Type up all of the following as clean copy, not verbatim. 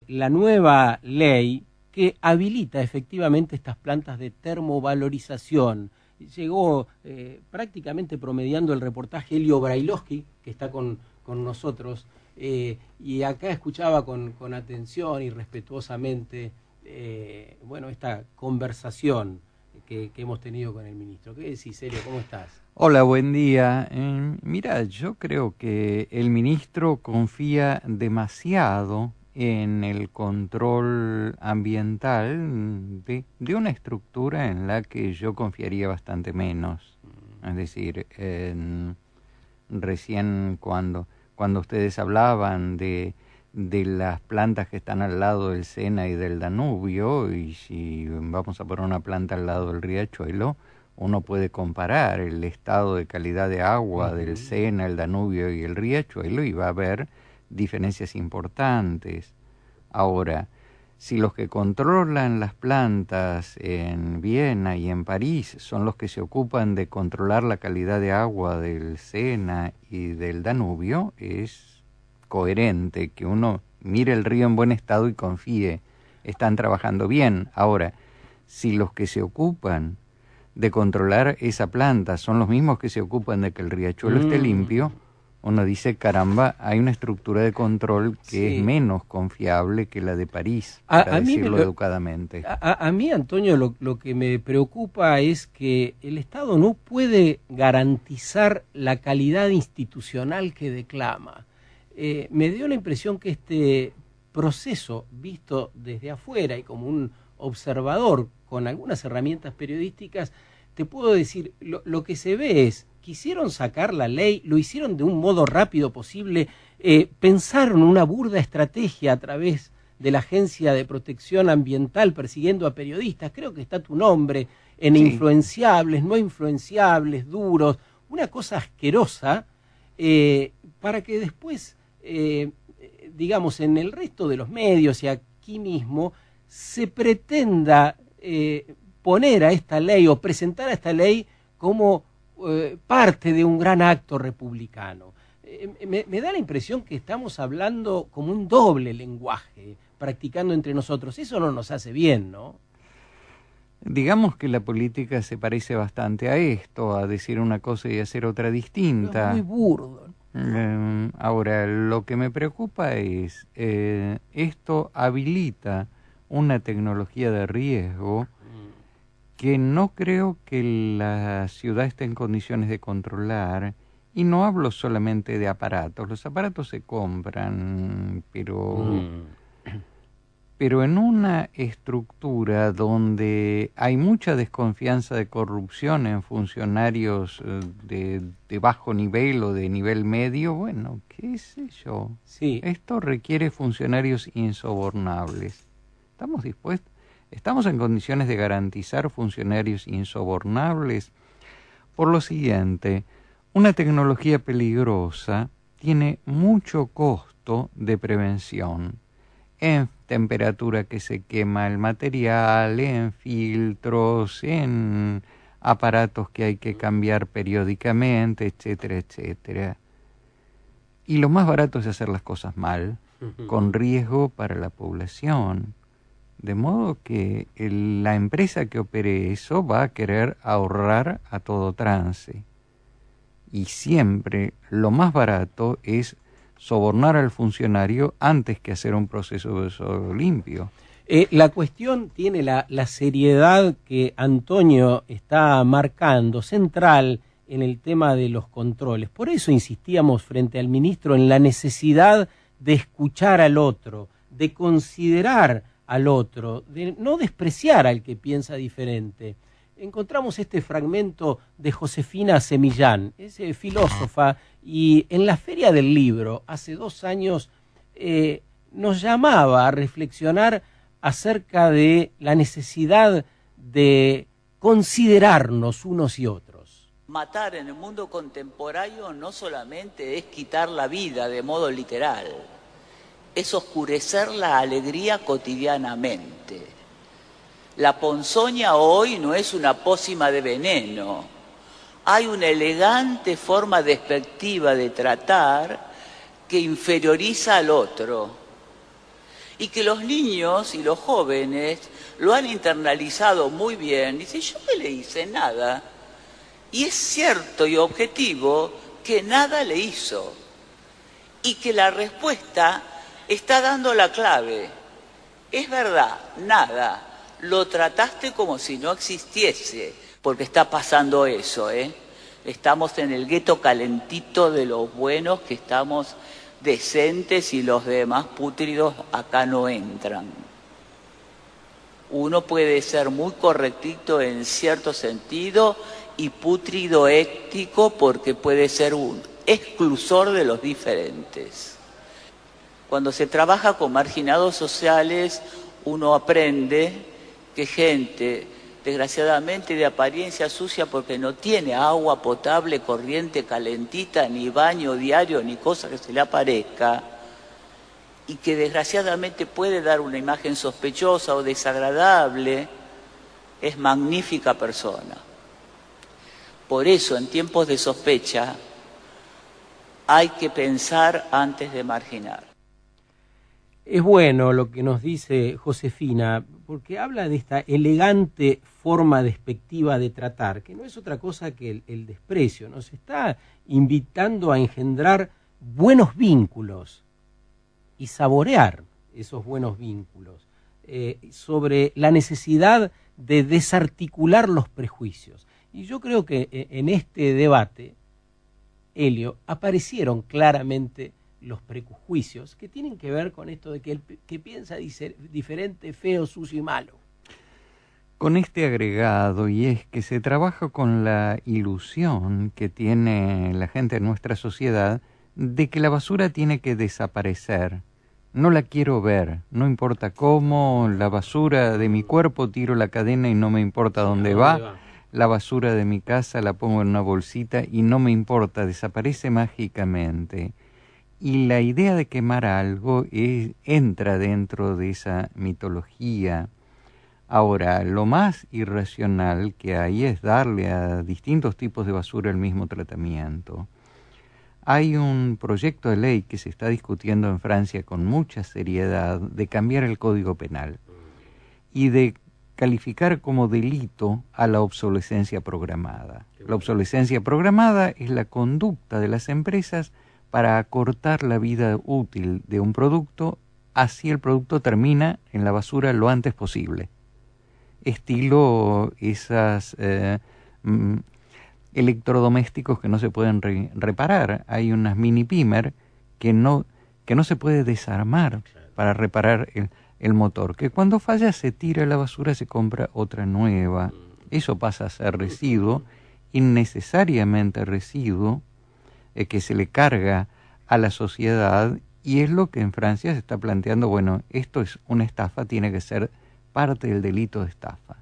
la nueva ley que habilita efectivamente estas plantas de termovalorización. Llegó prácticamente promediando el reportaje Elio Brailovsky, que está con nosotros, y acá escuchaba con atención y respetuosamente bueno, esta conversación que hemos tenido con el ministro. ¿Qué decís, Elio? ¿Cómo estás? Hola, buen día. Mira, yo creo que el ministro confía demasiado en el control ambiental de una estructura en la que yo confiaría bastante menos. Es decir, recién cuando ustedes hablaban de las plantas que están al lado del Sena y del Danubio, y si vamos a poner una planta al lado del riachuelo, uno puede comparar el estado de calidad de agua del Sena, el Danubio y el riachuelo y va a haber diferencias importantes. Ahora, si los que controlan las plantas en Viena y en París son los que se ocupan de controlar la calidad de agua del Sena y del Danubio, es coherente que uno mire el río en buen estado y confíe, están trabajando bien. Ahora, si los que se ocupan de controlar esa planta son los mismos que se ocupan de que el riachuelo esté limpio, uno dice, caramba, hay una estructura de control que es menos confiable que la de París, para decirlo educadamente. A mí, Antonio, lo que me preocupa es que el Estado no puede garantizar la calidad institucional que declama. Me dio la impresión que este proceso, visto desde afuera y como un observador con algunas herramientas periodísticas, te puedo decir, lo que se ve es, quisieron sacar la ley, lo hicieron de un modo rápido posible, pensaron una burda estrategia a través de la Agencia de Protección Ambiental persiguiendo a periodistas, creo que está tu nombre, en influenciables, no influenciables, duros, una cosa asquerosa, para que después, digamos, en el resto de los medios y aquí mismo, se pretenda poner a esta ley o presentar a esta ley como parte de un gran acto republicano. Me da la impresión que estamos hablando como un doble lenguaje, practicando entre nosotros. Eso no nos hace bien, ¿no? Digamos que la política se parece bastante a esto, a decir una cosa y hacer otra distinta. Es muy burdo. Ahora, lo que me preocupa es, esto habilita una tecnología de riesgo que no creo que la ciudad esté en condiciones de controlar, y no hablo solamente de aparatos. Los aparatos se compran, pero en una estructura donde hay mucha desconfianza de corrupción en funcionarios de bajo nivel o de nivel medio, bueno, qué sé yo. Sí. Esto requiere funcionarios insobornables. ¿Estamos en condiciones de garantizar funcionarios insobornables? Por lo siguiente, una tecnología peligrosa tiene mucho costo de prevención, en temperatura que se quema el material, en filtros, en aparatos que hay que cambiar periódicamente, etcétera, etcétera. Y lo más barato es hacer las cosas mal, con riesgo para la población. De modo que la empresa que opere eso va a querer ahorrar a todo trance. Y siempre lo más barato es sobornar al funcionario antes que hacer un proceso limpio. La cuestión tiene la seriedad que Antonio está marcando, central en el tema de los controles. Por eso insistíamos frente al ministro en la necesidad de escuchar al otro, de considerar al otro, de no despreciar al que piensa diferente. Encontramos este fragmento de Josefina Semillán, es filósofa, y en la Feria del Libro, hace 2 años, nos llamaba a reflexionar acerca de la necesidad de considerarnos unos y otros. Matar en el mundo contemporáneo no solamente es quitar la vida de modo literal, es oscurecer la alegría cotidianamente. La ponzoña hoy no es una pócima de veneno. Hay una elegante forma despectiva de tratar que inferioriza al otro. y que los niños y los jóvenes lo han internalizado muy bien. Dice, yo no le hice nada. Y es cierto y objetivo que nada le hizo. Y que la respuesta está dando la clave. Es verdad, nada. Lo trataste como si no existiese, porque está pasando eso, ¿eh? Estamos en el gueto calentito de los buenos, que estamos decentes, y los demás pútridos acá no entran. Uno puede ser muy correctito en cierto sentido y pútrido ético porque puede ser un exclusor de los diferentes. Cuando se trabaja con marginados sociales, uno aprende que gente, desgraciadamente de apariencia sucia porque no tiene agua potable, corriente calentita, ni baño diario, ni cosa que se le aparezca, y que desgraciadamente puede dar una imagen sospechosa o desagradable, es magnífica persona. Por eso, en tiempos de sospecha, hay que pensar antes de marginar. Es bueno lo que nos dice Josefina, porque habla de esta elegante forma despectiva de tratar, que no es otra cosa que el desprecio. Nos está invitando a engendrar buenos vínculos y saborear esos buenos vínculos, sobre la necesidad de desarticular los prejuicios. Y yo creo que en este debate, Elio, aparecieron claramente los prejuicios que tienen que ver con esto de que el que piensa diferente, feo, sucio y malo. Con este agregado, y es que se trabaja con la ilusión que tiene la gente en nuestra sociedad de que la basura tiene que desaparecer. No la quiero ver, no importa cómo, la basura de mi cuerpo tiro la cadena y no me importa dónde va. La basura de mi casa la pongo en una bolsita y no me importa, desaparece mágicamente. Y la idea de quemar algo entra dentro de esa mitología. Ahora, lo más irracional que hay es darle a distintos tipos de basura el mismo tratamiento. Hay un proyecto de ley que se está discutiendo en Francia con mucha seriedad de cambiar el Código Penal y de calificar como delito a la obsolescencia programada. La obsolescencia programada es la conducta de las empresas para acortar la vida útil de un producto, así el producto termina en la basura lo antes posible. Estilo esas electrodomésticos que no se pueden reparar. Hay unas mini pimer que no se puede desarmar para reparar el motor, que cuando falla se tira a la basura, se compra otra nueva. Eso pasa a ser residuo, innecesariamente residuo, que se le carga a la sociedad, y es lo que en Francia se está planteando. Bueno, esto es una estafa, tiene que ser parte del delito de estafa.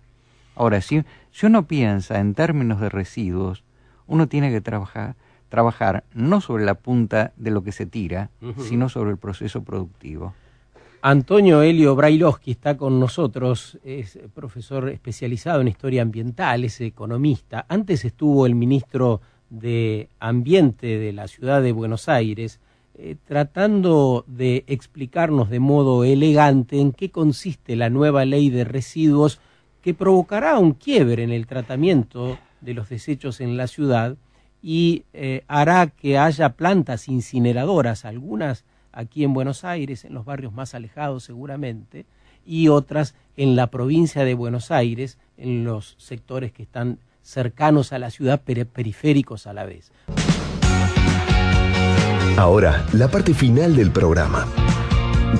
Ahora, si uno piensa en términos de residuos, uno tiene que trabajar no sobre la punta de lo que se tira, sino sobre el proceso productivo. Antonio Elio Brailovsky está con nosotros, es profesor especializado en historia ambiental, es economista. Antes estuvo el ministro de Ambiente de la ciudad de Buenos Aires, tratando de explicarnos de modo elegante en qué consiste la nueva ley de residuos que provocará un quiebre en el tratamiento de los desechos en la ciudad y hará que haya plantas incineradoras, algunas aquí en Buenos Aires, en los barrios más alejados seguramente, y otras en la provincia de Buenos Aires, en los sectores que están cercanos a la ciudad, periféricos a la vez. Ahora, la parte final del programa.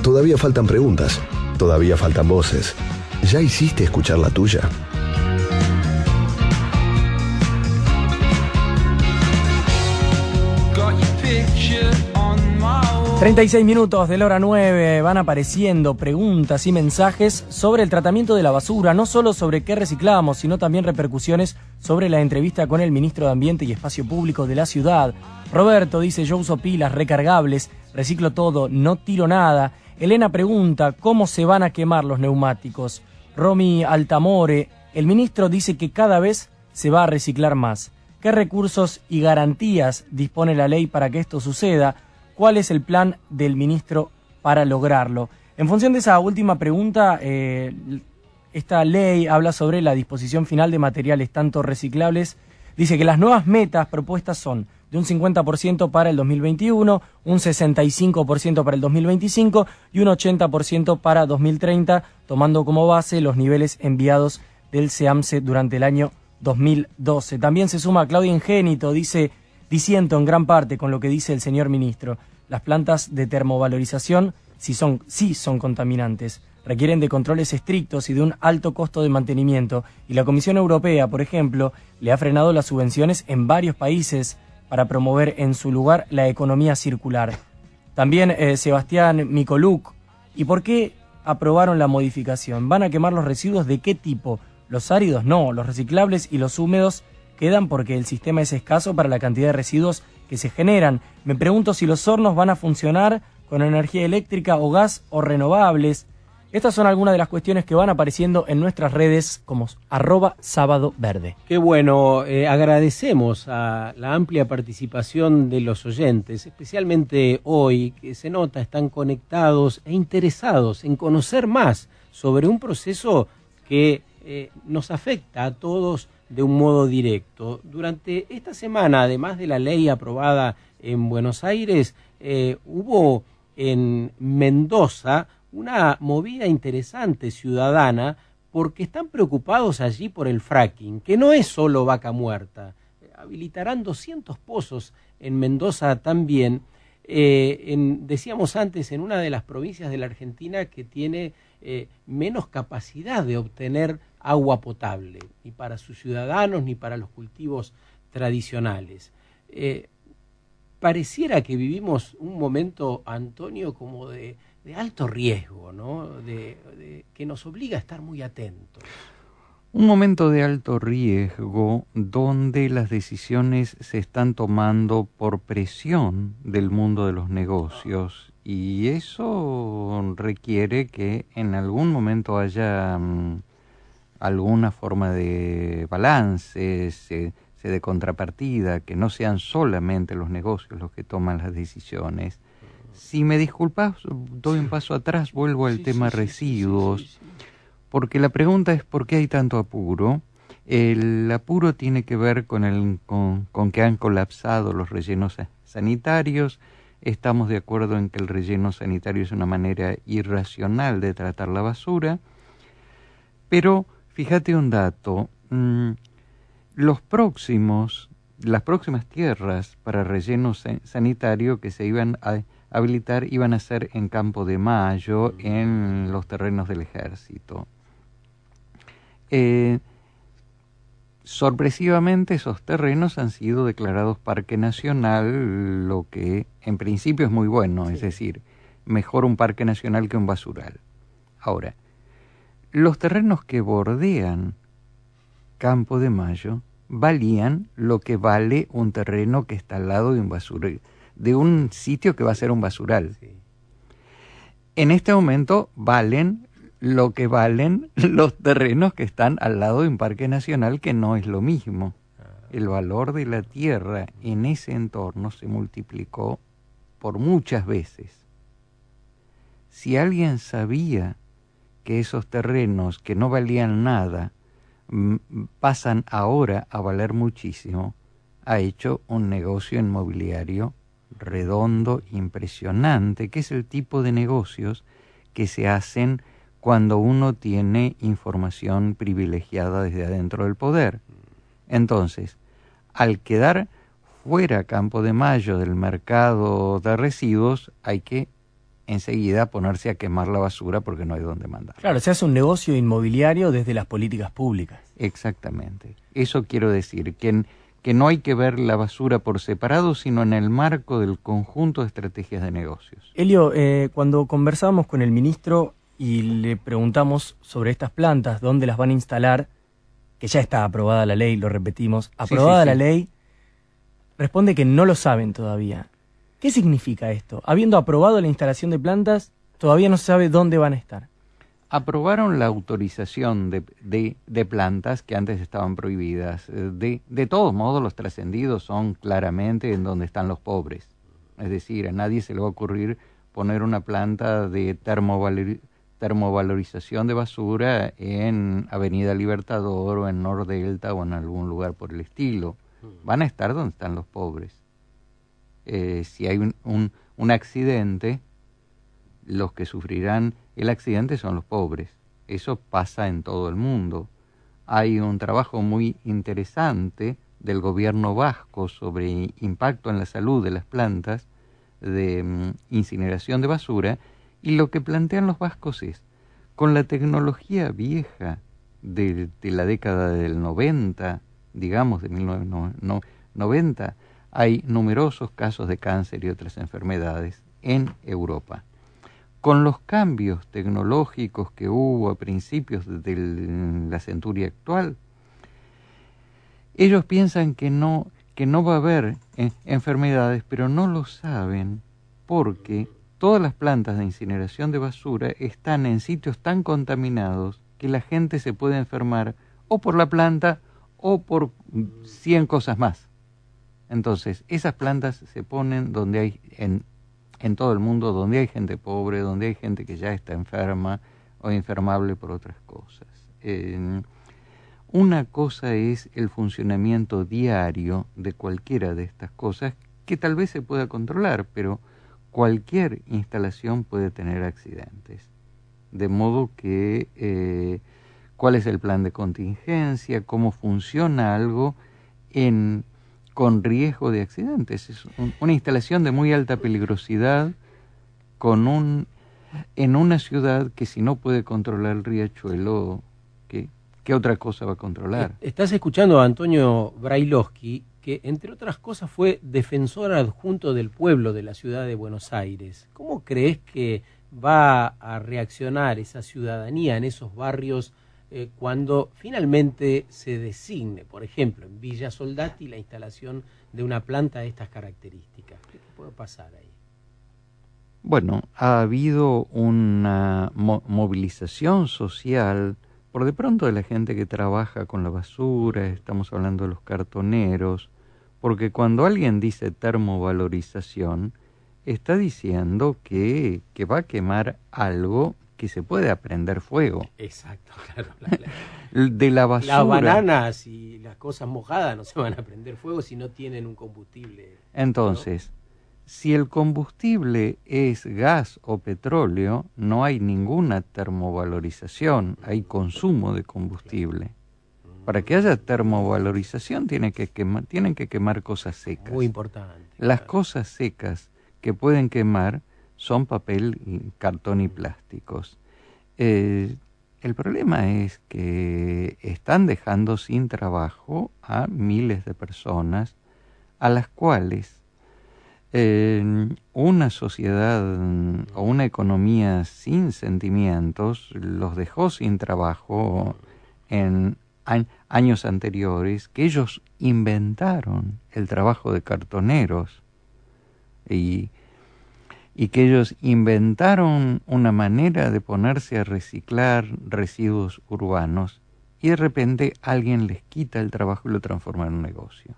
Todavía faltan preguntas, todavía faltan voces. ¿Ya hiciste escuchar la tuya? Got your picture on my wall. 36 minutos de la hora 9, van apareciendo preguntas y mensajes sobre el tratamiento de la basura, no solo sobre qué reciclamos, sino también repercusiones sobre la entrevista con el ministro de Ambiente y Espacio Público de la ciudad. Roberto dice: yo uso pilas recargables, reciclo todo, no tiro nada. Elena pregunta: ¿cómo se van a quemar los neumáticos? Romy Altamore: el ministro dice que cada vez se va a reciclar más. ¿Qué recursos y garantías dispone la ley para que esto suceda? ¿Cuál es el plan del ministro para lograrlo? En función de esa última pregunta, esta ley habla sobre la disposición final de materiales tanto reciclables. Dice que las nuevas metas propuestas son de un 50% para el 2021, un 65% para el 2025 y un 80% para 2030, tomando como base los niveles enviados del SEAMSE durante el año 2012. También se suma Claudia Ingénito, disiento en gran parte con lo que dice el señor ministro. Las plantas de termovalorización sí son contaminantes, requieren de controles estrictos y de un alto costo de mantenimiento, y la Comisión Europea, por ejemplo, le ha frenado las subvenciones en varios países para promover en su lugar la economía circular. También Sebastián Micoluc, ¿y por qué aprobaron la modificación? ¿Van a quemar los residuos de qué tipo? Los áridos no, los reciclables y los húmedos quedan porque el sistema es escaso para la cantidad de residuos que se generan. Me pregunto si los hornos van a funcionar con energía eléctrica o gas o renovables. Estas son algunas de las cuestiones que van apareciendo en nuestras redes como @SábadoVerde. Qué bueno, agradecemos a la amplia participación de los oyentes, especialmente hoy, que se nota están conectados e interesados en conocer más sobre un proceso que nos afecta a todos de un modo directo. Durante esta semana, además de la ley aprobada en Buenos Aires, hubo en Mendoza una movida interesante ciudadana porque están preocupados allí por el fracking, que no es solo vaca muerta. Habilitarán 200 pozos en Mendoza también, decíamos antes, en una de las provincias de la Argentina que tiene menos capacidad de obtener agua potable, ni para sus ciudadanos ni para los cultivos tradicionales. Pareciera que vivimos un momento, Antonio, como de alto riesgo, ¿no? Que nos obliga a estar muy atentos. Un momento de alto riesgo donde las decisiones se están tomando por presión del mundo de los negocios, y eso requiere que en algún momento haya alguna forma de balance, de contrapartida, que no sean solamente los negocios los que toman las decisiones. Si me disculpas, doy un paso atrás, vuelvo al tema residuos, porque la pregunta es ¿por qué hay tanto apuro? El apuro tiene que ver con que han colapsado los rellenos sanitarios. Estamos de acuerdo en que el relleno sanitario es una manera irracional de tratar la basura, pero fíjate un dato, las próximas tierras para relleno sanitario que se iban a habilitar iban a ser en Campo de Mayo, en los terrenos del Ejército. Sorpresivamente esos terrenos han sido declarados Parque Nacional, lo que en principio es muy bueno, es decir, mejor un parque nacional que un basural. Ahora, los terrenos que bordean Campo de Mayo valían lo que vale un terreno que está al lado de un basural, de un sitio que va a ser un basural. Sí. En este momento valen lo que valen los terrenos que están al lado de un parque nacional, que no es lo mismo. El valor de la tierra en ese entorno se multiplicó por muchas veces. Si alguien sabía que esos terrenos que no valían nada pasan ahora a valer muchísimo, ha hecho un negocio inmobiliario redondo, impresionante, que es el tipo de negocios que se hacen cuando uno tiene información privilegiada desde adentro del poder. Entonces, al quedar fuera Campo de Mayo del mercado de residuos, hay que enseguida ponerse a quemar la basura porque no hay dónde mandar. Claro, se hace un negocio inmobiliario desde las políticas públicas. Exactamente. Eso quiero decir, que no hay que ver la basura por separado, sino en el marco del conjunto de estrategias de negocios. Elio, cuando conversábamos con el ministro y le preguntamos sobre estas plantas, dónde las van a instalar, que ya está aprobada la ley, lo repetimos, aprobada la ley, responde que no lo saben todavía. ¿Qué significa esto? Habiendo aprobado la instalación de plantas, todavía no se sabe dónde van a estar. Aprobaron la autorización de plantas que antes estaban prohibidas. De todos modos, los trascendidos son claramente en donde están los pobres. Es decir, a nadie se le va a ocurrir poner una planta de termovalorización de basura en Avenida Libertador o en Nordelta o en algún lugar por el estilo. Van a estar donde están los pobres. Si hay un accidente, los que sufrirán el accidente son los pobres. Eso pasa en todo el mundo. Hay un trabajo muy interesante del gobierno vasco sobre impacto en la salud de las plantas de incineración de basura, y lo que plantean los vascos es, con la tecnología vieja de la década del 90, digamos de 1990, hay numerosos casos de cáncer y otras enfermedades en Europa. Con los cambios tecnológicos que hubo a principios de la centuria actual, ellos piensan que no va a haber enfermedades, pero no lo saben porque todas las plantas de incineración de basura están en sitios tan contaminados que la gente se puede enfermar o por la planta o por 100 cosas más. Entonces, esas plantas se ponen donde hay, en todo el mundo, donde hay gente pobre, donde hay gente que ya está enferma o enfermable por otras cosas. Una cosa es el funcionamiento diario de cualquiera de estas cosas, que tal vez se pueda controlar, pero cualquier instalación puede tener accidentes. De modo que, ¿cuál es el plan de contingencia? ¿Cómo funciona algo con riesgo de accidentes? Es una instalación de muy alta peligrosidad en una ciudad que, si no puede controlar el riachuelo, ¿qué otra cosa va a controlar? Estás escuchando a Antonio Brailovsky, que entre otras cosas fue defensor adjunto del pueblo de la ciudad de Buenos Aires. ¿Cómo crees que va a reaccionar esa ciudadanía en esos barrios cuando finalmente se designe, por ejemplo, en Villa Soldati, la instalación de una planta de estas características? ¿Qué puede pasar ahí? Bueno, ha habido una movilización social, por de pronto, de la gente que trabaja con la basura, estamos hablando de los cartoneros, porque cuando alguien dice termovalorización, está diciendo que va a quemar algo que se puede prender fuego. Exacto, claro. De la basura. Las bananas y las cosas mojadas no se van a prender fuego si no tienen un combustible. Entonces, ¿no? Si el combustible es gas o petróleo, no hay ninguna termovalorización, hay consumo de combustible. Para que haya termovalorización tienen que quemar cosas secas. Muy importante. Las cosas secas que pueden quemar son papel, cartón y plásticos. El problema es que están dejando sin trabajo a miles de personas a las cuales una sociedad o una economía sin sentimientos los dejó sin trabajo en años anteriores, que ellos inventaron el trabajo de cartoneros y que ellos inventaron una manera de ponerse a reciclar residuos urbanos, y de repente alguien les quita el trabajo y lo transforma en un negocio.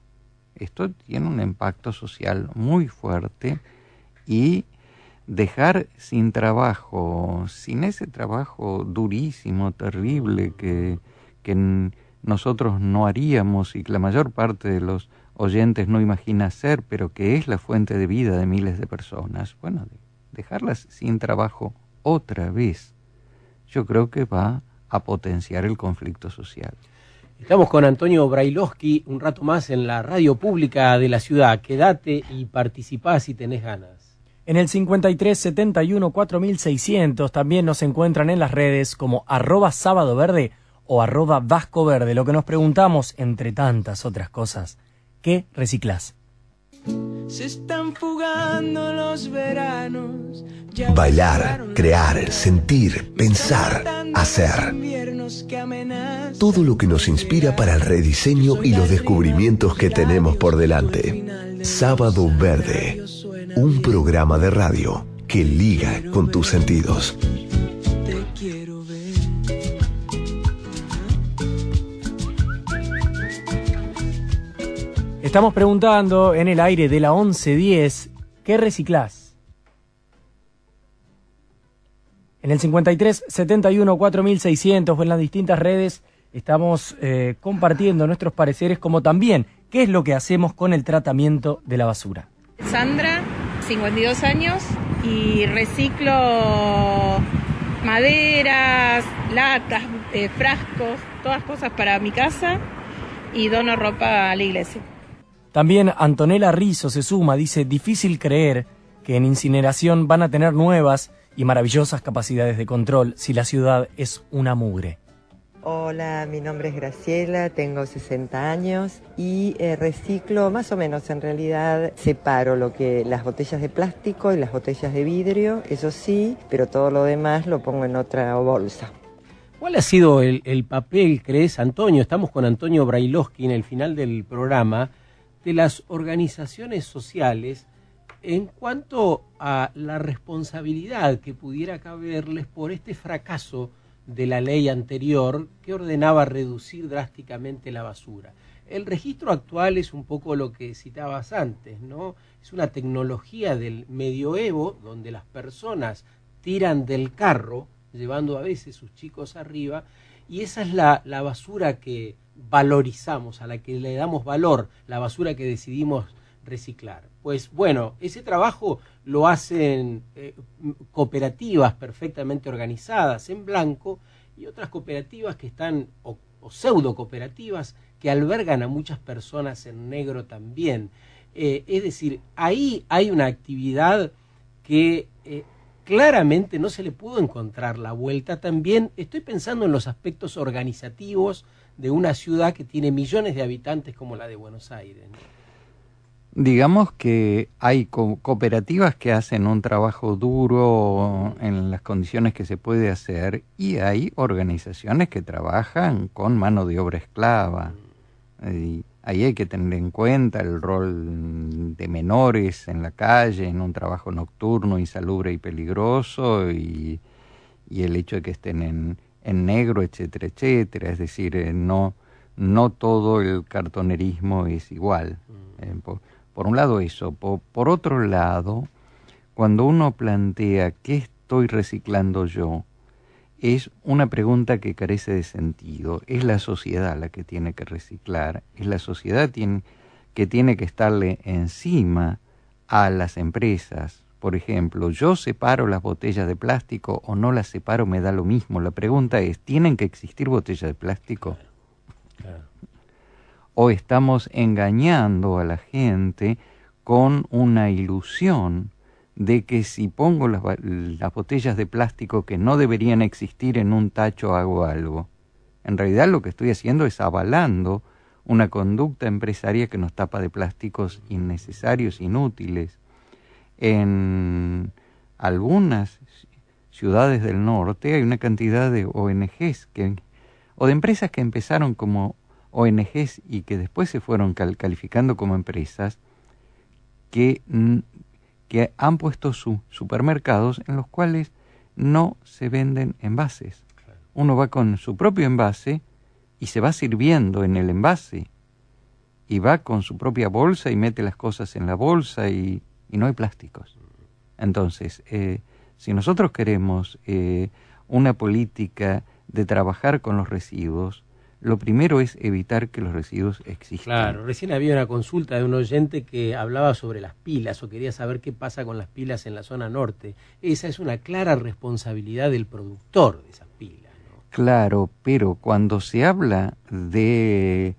Esto tiene un impacto social muy fuerte, y dejar sin trabajo, sin ese trabajo durísimo, terrible, que nosotros no haríamos y que la mayor parte de los oyentes no imagina hacer, pero que es la fuente de vida de miles de personas. Bueno, dejarlas sin trabajo otra vez, yo creo que va a potenciar el conflicto social. Estamos con Antonio Brailovsky un rato más en la radio pública de la ciudad. Quédate y participá si tenés ganas. En el 5371-4600 también nos encuentran en las redes como @sábadoverde o @vascoverde. Lo que nos preguntamos, entre tantas otras cosas, ¿qué reciclás? Se están fugando los veranos. Bailar, crear, sentir, pensar, hacer. Todo lo que nos inspira para el rediseño y los descubrimientos que tenemos por delante. Sábado Verde, un programa de radio que liga con tus sentidos. Te quiero ver. Estamos preguntando en el aire de la 1110, ¿qué reciclás? En el 53 71 4600 o en las distintas redes estamos compartiendo nuestros pareceres, como también qué es lo que hacemos con el tratamiento de la basura. Sandra, 52 años, y reciclo maderas, latas, frascos, todas cosas para mi casa, y dono ropa a la iglesia. También Antonella Rizzo se suma, dice: difícil creer que en incineración van a tener nuevas y maravillosas capacidades de control si la ciudad es una mugre. Hola, mi nombre es Graciela, tengo 60 años y reciclo más o menos, en realidad separo las botellas de plástico y las botellas de vidrio, eso sí, pero todo lo demás lo pongo en otra bolsa. ¿Cuál ha sido el papel, crees, Antonio? Estamos con Antonio Brailovsky en el final del programa, de las organizaciones sociales en cuanto a la responsabilidad que pudiera caberles por este fracaso de la ley anterior que ordenaba reducir drásticamente la basura. El registro actual es un poco lo que citabas antes, ¿no? Es una tecnología del medioevo donde las personas tiran del carro, llevando a veces sus chicos arriba, y esa es la basura que valorizamos, a la que le damos valor, la basura que decidimos reciclar. Pues bueno, ese trabajo lo hacen cooperativas perfectamente organizadas en blanco y otras cooperativas que están, o pseudo cooperativas, que albergan a muchas personas en negro también. Es decir, ahí hay una actividad que claramente no se le pudo encontrar la vuelta. También estoy pensando en los aspectos organizativos de una ciudad que tiene millones de habitantes como la de Buenos Aires, ¿no? Digamos que hay cooperativas que hacen un trabajo duro en las condiciones que se puede hacer, y hay organizaciones que trabajan con mano de obra esclava. Y ahí hay que tener en cuenta el rol de menores en la calle, en un trabajo nocturno, insalubre y peligroso, y el hecho de que estén en negro, etcétera, etcétera. Es decir, no todo el cartonerismo es igual. Por un lado eso. Por otro lado, cuando uno plantea ¿qué estoy reciclando yo?, es una pregunta que carece de sentido. Es la sociedad la que tiene que reciclar, es la sociedad que tiene que estarle encima a las empresas. Por ejemplo, yo separo las botellas de plástico o no las separo, me da lo mismo. La pregunta es, ¿tienen que existir botellas de plástico? Claro. ¿O estamos engañando a la gente con una ilusión de que si pongo las botellas de plástico que no deberían existir en un tacho hago algo? En realidad lo que estoy haciendo es avalando una conducta empresaria que nos tapa de plásticos innecesarios, inútiles. En algunas ciudades del norte hay una cantidad de ONGs o de empresas que empezaron como ONGs y que después se fueron calificando como empresas, que han puesto sus supermercados en los cuales no se venden envases. Uno va con su propio envase y se va sirviendo en el envase, y va con su propia bolsa y mete las cosas en la bolsa y no hay plásticos. Entonces, si nosotros queremos una política de trabajar con los residuos, lo primero es evitar que los residuos existan. Claro, recién había una consulta de un oyente que hablaba sobre las pilas o quería saber qué pasa con las pilas en la zona norte. Esa es una clara responsabilidad del productor de esas pilas, ¿no? Claro, pero cuando se habla del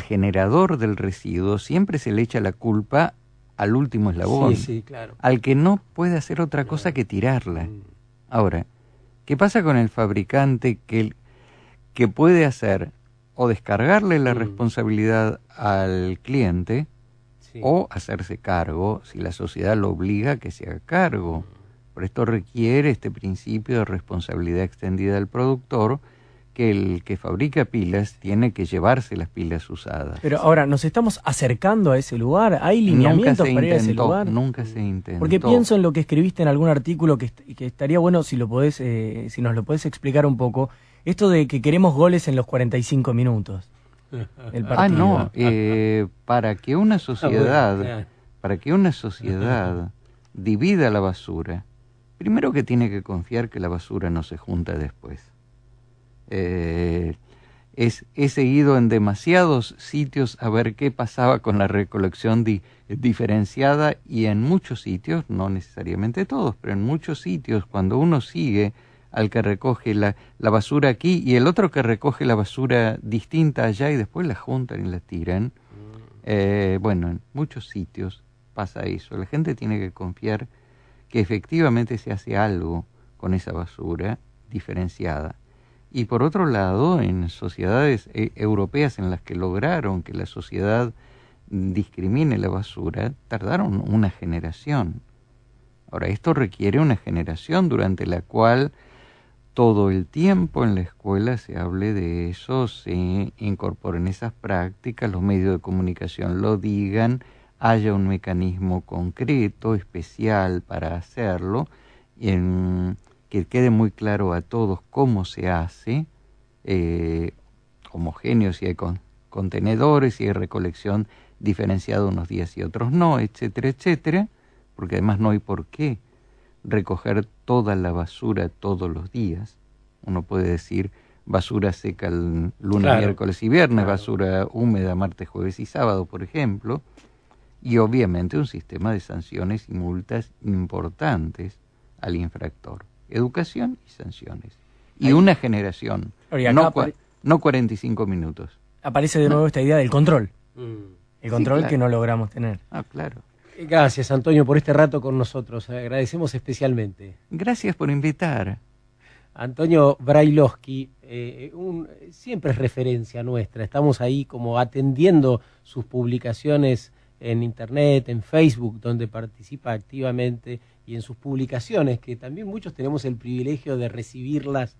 generador del residuo, siempre se le echa la culpa al último eslabón, sí, claro, al que no puede hacer otra cosa que tirarla. Ahora, ¿qué pasa con el fabricante que puede hacer o descargarle la responsabilidad al cliente, o hacerse cargo si la sociedad lo obliga a que se haga cargo? Por esto requiere este principio de responsabilidad extendida del productor, que el que fabrica pilas tiene que llevarse las pilas usadas. Pero ahora, ¿nos estamos acercando a ese lugar? ¿Hay lineamientos para ir a ese lugar? Nunca se intentó. Porque pienso en lo que escribiste en algún artículo que estaría bueno si nos lo podés explicar un poco. Esto de que queremos goles en los 45 minutos. Para que una sociedad divida la basura Primero que tiene que confiar que la basura no se junta después. He seguido en demasiados sitios a ver qué pasaba con la recolección diferenciada, y en muchos sitios, no necesariamente todos, pero en muchos sitios, cuando uno sigue al que recoge la basura aquí y el otro que recoge la basura distinta allá y después la juntan y la tiran, bueno, en muchos sitios pasa eso. La gente tiene que confiar que efectivamente se hace algo con esa basura diferenciada. Y por otro lado, en sociedades europeas en las que lograron que la sociedad discrimine la basura, tardaron una generación. Ahora, esto requiere una generación durante la cual todo el tiempo en la escuela se hable de eso, se incorporen esas prácticas, los medios de comunicación lo digan, haya un mecanismo concreto, especial para hacerlo, que quede muy claro a todos cómo se hace, homogéneo, si hay contenedores, si hay recolección diferenciada unos días y otros no, etcétera, etcétera, porque además no hay por qué recoger toda la basura todos los días. Uno puede decir basura seca el lunes, claro, miércoles y viernes, claro, basura húmeda martes, jueves y sábado, por ejemplo, y obviamente un sistema de sanciones y multas importantes al infractor. Educación y sanciones. Y una generación, no 45 minutos. Aparece de nuevo esta idea del control. El control, sí, claro, que no logramos tener. Ah, claro. Gracias, Antonio, por este rato con nosotros. Agradecemos especialmente. Gracias por invitar. Antonio Brailovsky, siempre es referencia nuestra. Estamos ahí como atendiendo sus publicaciones en Internet, en Facebook, donde participa activamente, y en sus publicaciones, que también muchos tenemos el privilegio de recibirlas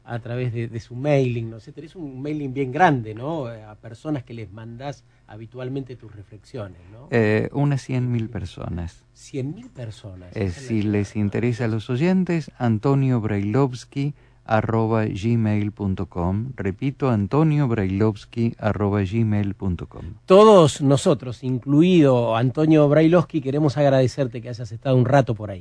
a través de su mailing, ¿no sé? Tenés un mailing bien grande, ¿no? A personas que les mandás habitualmente tus reflexiones, ¿no? Unas 100.000 personas. 100.000 personas. Si les interesa a los oyentes, antoniobrailovsky@gmail.com. Repito, antoniobrailovsky@gmail.com. Todos nosotros, incluido Antonio Brailovsky, queremos agradecerte que hayas estado un rato por ahí.